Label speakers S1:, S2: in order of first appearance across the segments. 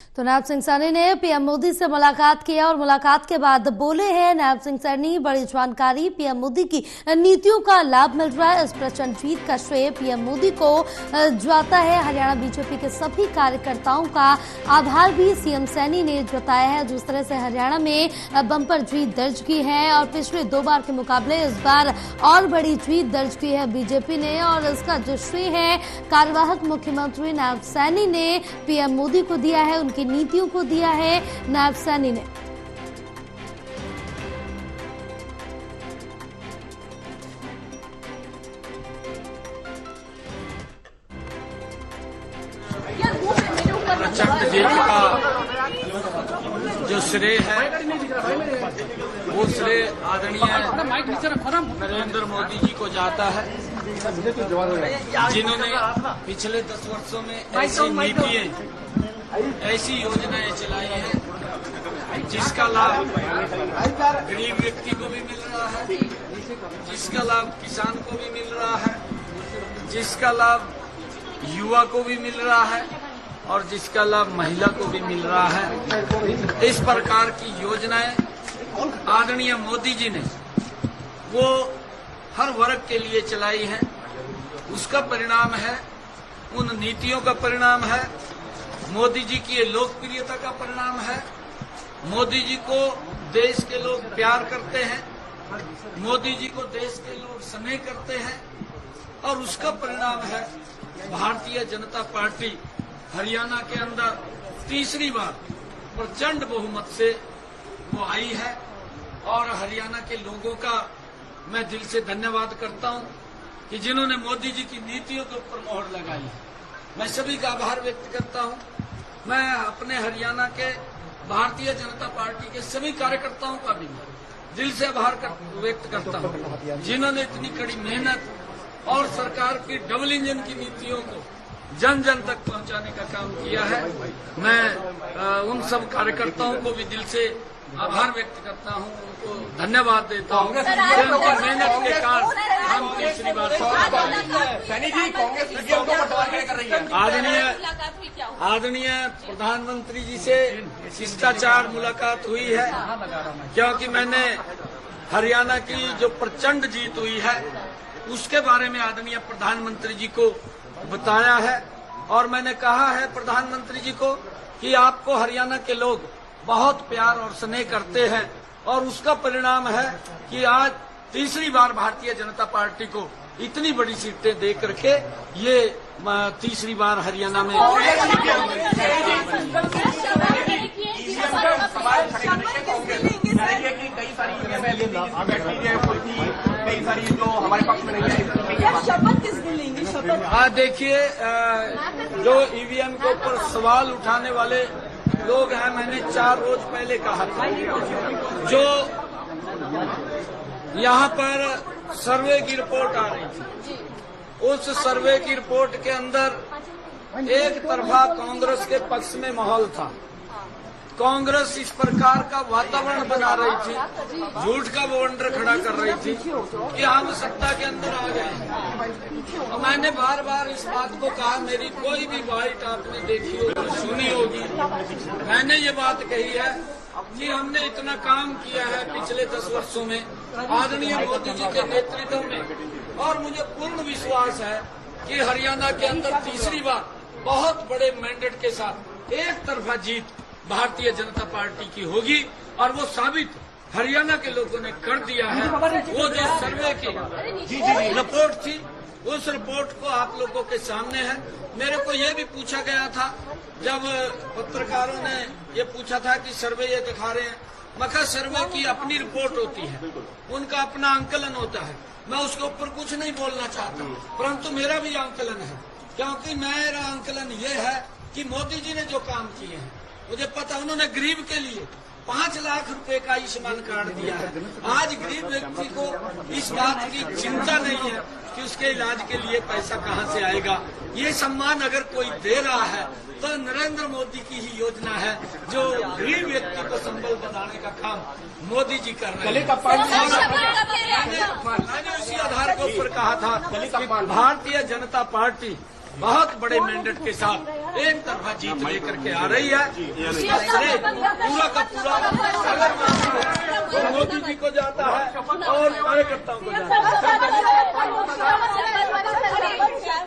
S1: तो नायब सिंह सैनी ने पीएम मोदी से मुलाकात किया और मुलाकात के बाद बोले हैं नायब सिंह सैनी, बड़ी जानकारी, पीएम मोदी की नीतियों का लाभ मिल रहा है। इस प्रचंड जीत का श्रेय पीएम मोदी को जाता है। हरियाणा बीजेपी के सभी कार्यकर्ताओं का आभार भी सीएम सैनी ने जताया है। जिस तरह से हरियाणा में बम्पर जीत दर्ज की है और पिछले 2 बार के मुकाबले इस बार और बड़ी जीत दर्ज की है बीजेपी ने, और इसका जो श्रेय है कार्यवाहक मुख्यमंत्री नायब सैनी ने पीएम मोदी को दिया है, उनकी नीतियों को दिया है नायब सैनी ने।
S2: प्रचंड जीत का जो श्रेय है वो श्रेय आदरणीय नरेंद्र मोदी जी को जाता है, जिन्होंने पिछले 10 वर्षों में ऐसी नीतियां, ऐसी योजनाएं चलाई हैं जिसका लाभ गरीब व्यक्ति को भी मिल रहा है, जिसका लाभ किसान को भी मिल रहा है, जिसका लाभ युवा को भी मिल रहा है और जिसका लाभ महिला को भी मिल रहा है। इस प्रकार की योजनाएं आदरणीय मोदी जी ने वो हर वर्ग के लिए चलाई हैं। उसका परिणाम है, उन नीतियों का परिणाम है, मोदी जी की ये लोकप्रियता का परिणाम है। मोदी जी को देश के लोग प्यार करते हैं, मोदी जी को देश के लोग स्नेह करते हैं और उसका परिणाम है भारतीय जनता पार्टी हरियाणा के अंदर तीसरी बार प्रचंड बहुमत से वो आई है। और हरियाणा के लोगों का मैं दिल से धन्यवाद करता हूं कि जिन्होंने मोदी जी की नीतियों के ऊपर मोहर लगाई है। मैं सभी का आभार व्यक्त करता हूं। मैं अपने हरियाणा के भारतीय जनता पार्टी के सभी कार्यकर्ताओं का भी दिल से आभार व्यक्त करता हूं, जिन्होंने इतनी कड़ी मेहनत और सरकार की डबल इंजन की नीतियों को जन जन तक पहुंचाने का काम किया है। मैं उन सब कार्यकर्ताओं को भी दिल से आभार व्यक्त करता हूं, उनको धन्यवाद देता हूं। उनकी मेहनत के कारण हम तीसरी बार आदरणीय प्रधानमंत्री जी से शिष्टाचार मुलाकात हुई है, क्योंकि मैंने हरियाणा की जो प्रचंड जीत हुई है उसके बारे में आदरणीय प्रधानमंत्री जी को बताया है। और मैंने कहा है प्रधानमंत्री जी को कि आपको हरियाणा के लोग बहुत प्यार और स्नेह करते हैं और उसका परिणाम है कि आज तीसरी बार भारतीय जनता पार्टी को इतनी बड़ी सीटें दे करके ये तीसरी बार हरियाणा में
S3: कई सारी जो हमारे पक्ष में नहीं है, शपथ किस दिन लेंगे? शपथ
S2: देखिए, जो ईवीएम के ऊपर सवाल उठाने वाले लोग हैं, मैंने 4 रोज पहले कहा था, जो यहाँ पर सर्वे की रिपोर्ट आ रही थी, उस सर्वे की रिपोर्ट के अंदर एक तरफा कांग्रेस के पक्ष में माहौल था। कांग्रेस इस प्रकार का वातावरण बना रही थी, झूठ का बवंडर खड़ा कर रही थी कि हम सत्ता के अंदर आ गए। और मैंने बार बार इस बात को कहा, मेरी कोई भी बाइट आपने देखी होगी, सुनी होगी, मैंने ये बात कही है कि हमने इतना काम किया है पिछले 10 वर्षों में आदरणीय मोदी जी के नेतृत्व में, और मुझे पूर्ण विश्वास है कि हरियाणा के अंदर तीसरी बार बहुत बड़े मैंडेट के साथ एक तरफा जीत भारतीय जनता पार्टी की होगी। और वो साबित हरियाणा के लोगों ने कर दिया है। वो जो सर्वे की रिपोर्ट थी, उस रिपोर्ट को आप लोगों के सामने है। मेरे को ये भी पूछा गया था, जब पत्रकारों ने ये पूछा था कि सर्वे ये दिखा रहे हैं, मैं कहा सर्वे की अपनी रिपोर्ट होती है, उनका अपना आंकलन होता है, मैं उसके ऊपर कुछ नहीं बोलना चाहता, परंतु मेरा भी आंकलन है, क्योंकि मेरा आंकलन ये है कि मोदी जी ने जो काम किए हैं, मुझे पता, उन्होंने गरीब के लिए 5 लाख रुपए का आयुष्मान कार्ड दिया है। आज गरीब व्यक्ति को इस बात की चिंता नहीं है कि उसके इलाज के लिए पैसा कहां से आएगा। ये सम्मान अगर कोई दे रहा है तो नरेंद्र मोदी की ही योजना है, जो गरीब व्यक्ति को संबल बनाने का काम मोदी जी कर रहे हैं। मैंने उसी आधार के ऊपर कहा था कि भारतीय जनता पार्टी बहुत बड़े मैंडेट के साथ एक तरफा जीत लेकर के आ रही है। इसका श्रेय पूरा का पूरा अगर मोदी जी को जाता है और कार्यकर्ताओं को जाता है।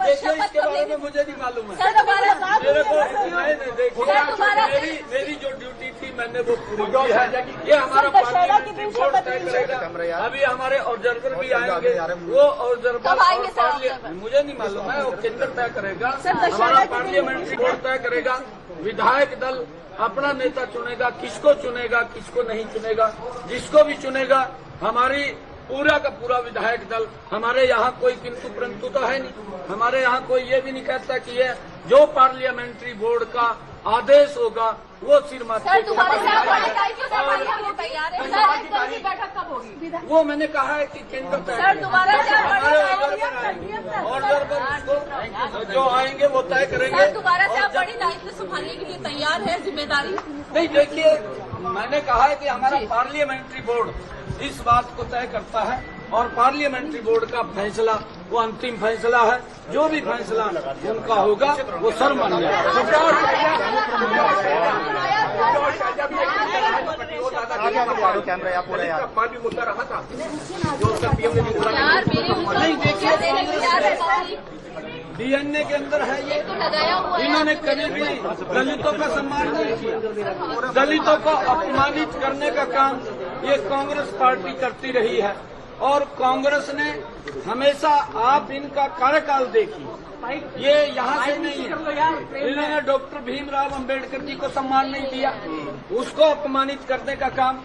S2: देखिए, इसके बारे में मुझे नहीं मालूम है। मेरे को देखिए, मेरी जो ड्यूटी थी मैंने वो पूरी की है। ये हमारा पार्लियामेंट्री बोर्ड तय करेगा। अभी हमारे ऑब्जर्वर भी आएंगे, वो ऑब्जर्वर मुझे नहीं मालूम है, वो केंद्र तय करेगा। हमारा पार्लियामेंट्री बोर्ड तय करेगा। विधायक दल अपना नेता चुनेगा, किसको चुनेगा किसको नहीं चुनेगा। जिसको भी चुनेगा, हमारी पूरा का पूरा विधायक दल, हमारे यहाँ कोई किंतु परंतु तो है नहीं। हमारे यहाँ कोई ये भी नहीं कहता कि ये जो पार्लियामेंट्री बोर्ड का आदेश होगा वो सिर माथे वो मैंने कहा है कि केंद्र तय और जो आएंगे वो तय करेंगे।
S4: दोबारा से आप बड़ी दायित्व संभालने के लिए तैयार है, जिम्मेदारी
S2: नहीं। देखिए, मैंने कहा है कि हमारा पार्लियामेंट्री बोर्ड इस बात को तय करता है और पार्लियामेंट्री बोर्ड का फैसला वो अंतिम फैसला है। जो भी फैसला उनका होगा वो सर्वमान्य है।
S3: मुद्दा रहा था
S2: नहीं, देखिए डीएनए के अंदर है ये। इन्होंने कभी भी दलितों का सम्मान नहीं किया। दलितों को अपमानित करने का काम ये कांग्रेस पार्टी करती रही है और कांग्रेस ने हमेशा, आप इनका कार्यकाल देखिए, ये यहाँ से नहीं है। इन्होंने डॉक्टर भीमराव अंबेडकर जी को सम्मान नहीं दिया, उसको अपमानित करने का काम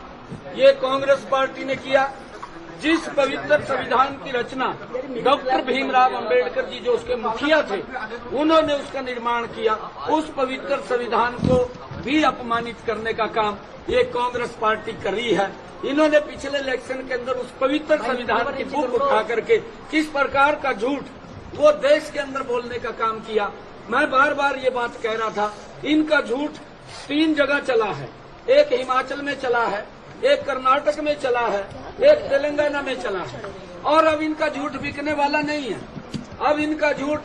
S2: ये कांग्रेस पार्टी ने किया। जिस पवित्र संविधान की रचना डॉक्टर भीमराव अंबेडकर जी जो उसके मुखिया थे, उन्होंने उसका निर्माण किया, उस पवित्र संविधान को भी अपमानित करने का काम ये कांग्रेस पार्टी कर रही है। इन्होंने पिछले इलेक्शन के अंदर उस पवित्र संविधान की बुक उठा करके किस प्रकार का झूठ वो देश के अंदर बोलने का काम किया। मैं बार बार ये बात कह रहा था, इनका झूठ 3 जगह चला है। एक हिमाचल में चला है, एक कर्नाटक में चला है, एक तेलंगाना में चला है। और अब इनका झूठ बिकने वाला नहीं है। अब इनका झूठ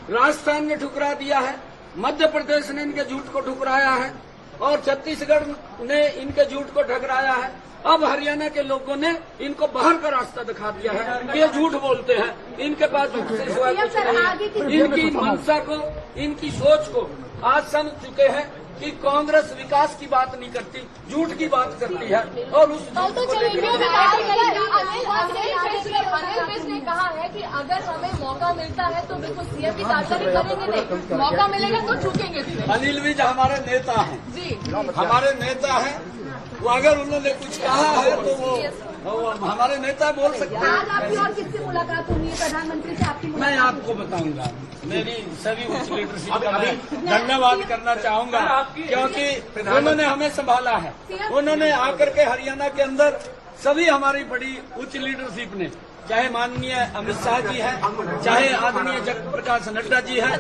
S2: राजस्थान ने ठुकरा दिया है, मध्य प्रदेश ने इनके झूठ को ठुकराया है और छत्तीसगढ़ ने इनके झूठ को ठुकराया है। अब हरियाणा के लोगों ने इनको बाहर का रास्ता दिखा दिया है। ये झूठ बोलते हैं, इनके पास झूठ से सिवाय कुछ नहीं। इनकी मंशा को, इनकी सोच को आज समझ चुके हैं कि कांग्रेस विकास की बात नहीं करती, झूठ की बात करती है। और उस
S4: अनिल विज ने कहा है कि अगर हमें मौका मिलता है तो बिल्कुल सीएम की तारीफ करेंगे, नहीं मौका मिलेगा तो झुकेंगे।
S2: अनिल विज हमारे नेता हैं
S4: जी,
S2: हमारे नेता हैं। वो अगर उन्होंने कुछ कहा है तो वो हमारे नेता बोल सकते हैं।
S5: आज आपकी और किससे मुलाकात हुई है प्रधानमंत्री से आपकी?
S2: मैं आपको बताऊंगा। मेरी सभी उच्च लीडरशिप का मैं धन्यवाद करना चाहूंगा, क्योंकि उन्होंने हमें संभाला है। उन्होंने आकर के हरियाणा के अंदर सभी हमारी बड़ी उच्च लीडरशिप ने, चाहे माननीय अमित शाह जी हैं, चाहे आदरणीय जगत प्रकाश नड्डा जी हैं,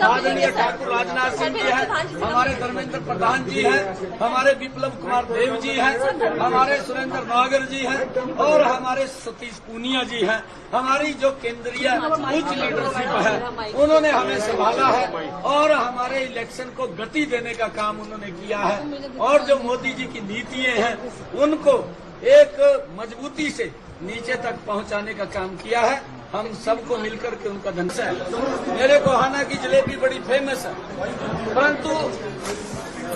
S2: आदरणीय ठाकुर राजनाथ सिंह जी हैं, हमारे धर्मेंद्र प्रधान जी हैं, हमारे विप्लव कुमार देव जी हैं, हमारे सुरेंद्र नागर जी हैं और हमारे सतीश पूनिया जी हैं। हमारी जो केंद्रीय उच्च लीडरशिप है उन्होंने हमें संभाला है और हमारे इलेक्शन को गति देने का काम उन्होंने किया है। और जो मोदी जी की नीतियां हैं उनको एक मजबूती से नीचे तक पहुंचाने का काम किया है। हम सबको मिलकर के उनका धन्यवाद है। मेरे गोहाना की जलेबी बड़ी फेमस है, परंतु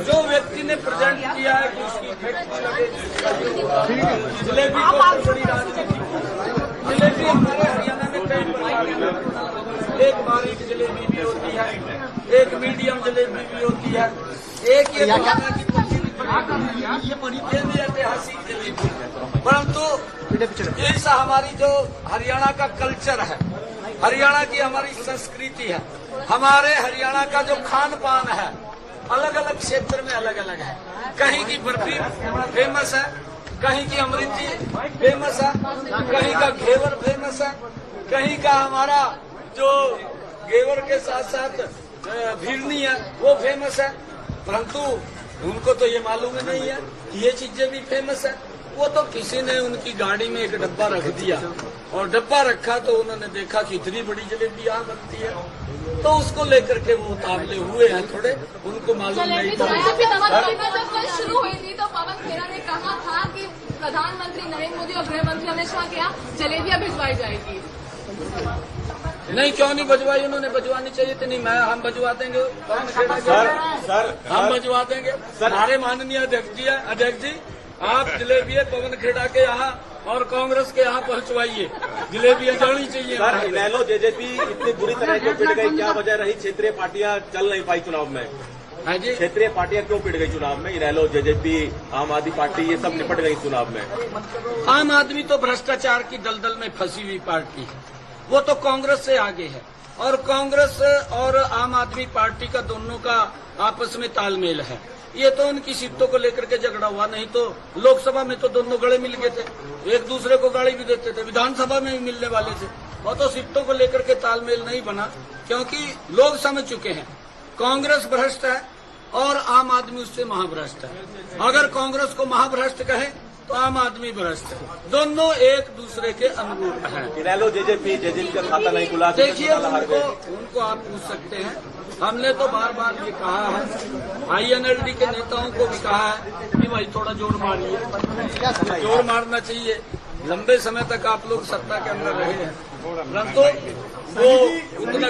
S2: जो व्यक्ति ने प्रेजेंट किया है कि उसकी फैक्ट्री लगे जलेबी को बड़ी राजनीति। जलेबी हमारे हरियाणा में कई प्रकार की, एक बारीक जलेबी भी होती है, एक मीडियम जलेबी भी होती है, एक ये गोहाना की ये भी ऐतिहासिक जलेबी है। परंतु ऐसा हमारी जो हरियाणा का कल्चर है, हरियाणा की हमारी संस्कृति है, हमारे हरियाणा का जो खान पान है अलग अलग क्षेत्र में अलग अलग है। कहीं की बर्फी फेमस है, कहीं की अमृति फेमस है, कहीं का घेवर फेमस है, कहीं का हमारा जो घेवर के साथ साथ भिरनी है वो फेमस है। परंतु उनको तो ये मालूम ही नहीं है कि ये चीजें भी फेमस है। वो तो किसी ने उनकी गाड़ी में एक डब्बा रख दिया और डब्बा रखा तो उन्होंने देखा कि इतनी बड़ी जलेबी यहाँ बनती है। तो उसको लेकर के वो मुकाबले हुए हैं थोड़े, उनको मालूम नहीं था।
S4: जब कल शुरू हुई थी तो पवन खेड़ा ने कहा था कि प्रधानमंत्री नरेंद्र मोदी और गृह मंत्री अमित शाह के यहाँ जलेबियां भिजवाई जाएगी।
S2: नहीं, क्यों नहीं बजवाई? उन्होंने बजवानी चाहिए थी। नहीं, हम बजवा देंगे। हम बजवा देंगे। हमारे माननीय अध्यक्ष जी आप जलेबियां पवन खेड़ा के यहाँ और कांग्रेस के यहाँ पहुंचवाइए। जलेबियां जानी चाहिए।
S6: सर, इनेलो जेजेपी इतनी बुरी तरह क्यों पिट गई, क्या वजह रही? क्षेत्रीय पार्टियां चल नहीं पाई चुनाव में।
S2: हाँ जी,
S6: क्षेत्रीय पार्टियां क्यों पिट गई चुनाव में? इनेलो, जेजेपी, आम आदमी पार्टी ये सब निपट गई चुनाव में।
S2: आम आदमी तो भ्रष्टाचार की दलदल में फंसी हुई पार्टी है, वो तो कांग्रेस से आगे है। और कांग्रेस और आम आदमी पार्टी का दोनों का आपस में तालमेल है। ये तो उनकी सीटों को लेकर के झगड़ा हुआ, नहीं तो लोकसभा में तो दोनों गले मिल गए थे, एक दूसरे को गाली भी देते थे, विधानसभा में भी मिलने वाले थे। और तो सीटों को लेकर के तालमेल नहीं बना, क्योंकि लोग समझ चुके हैं कांग्रेस भ्रष्ट है और आम आदमी उससे महाभ्रष्ट है। अगर कांग्रेस को महाभ्रष्ट कहे तो आम आदमी भ्रष्ट है। दोनों एक दूसरे के अनुरूप हैं।
S6: इनेलो जेजेपी का खाता नहीं खुला।
S2: देखिए, उनको आप पूछ सकते हैं। हमने तो बार बार ये कहा है, आईएनएलडी के नेताओं को भी कहा है कि भाई थोड़ा जोर मारिए, जोर मारना चाहिए। लंबे समय तक आप लोग सत्ता के अंदर रहे हैं, परंतु वो उतना